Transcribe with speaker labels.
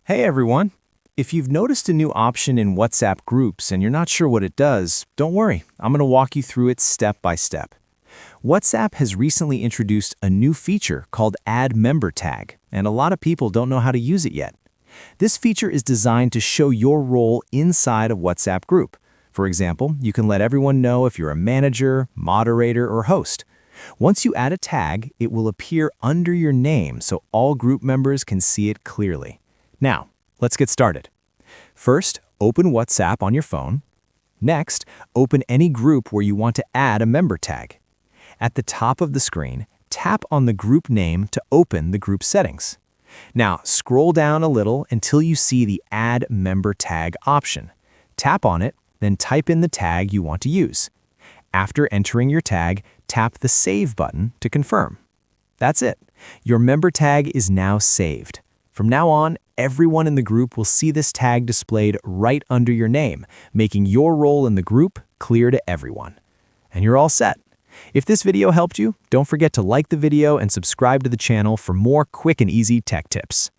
Speaker 1: Hey everyone! If you've noticed a new option in WhatsApp groups and you're not sure what it does, don't worry, I'm going to walk you through it step by step. WhatsApp has recently introduced a new feature called Add Member Tag, and a lot of people don't know how to use it yet. This feature is designed to show your role inside a WhatsApp group. For example, you can let everyone know if you're a manager, moderator, or host. Once you add a tag, it will appear under your name so all group members can see it clearly. Now, let's get started. First, open WhatsApp on your phone. Next, open any group where you want to add a member tag. At the top of the screen, tap on the group name to open the group settings. Now, scroll down a little until you see the Add Member Tag option. Tap on it, then type in the tag you want to use. After entering your tag, tap the Save button to confirm. That's it. Your member tag is now saved. From now on, everyone in the group will see this tag displayed right under your name, making your role in the group clear to everyone. And you're all set. If this video helped you, don't forget to like the video and subscribe to the channel for more quick and easy tech tips.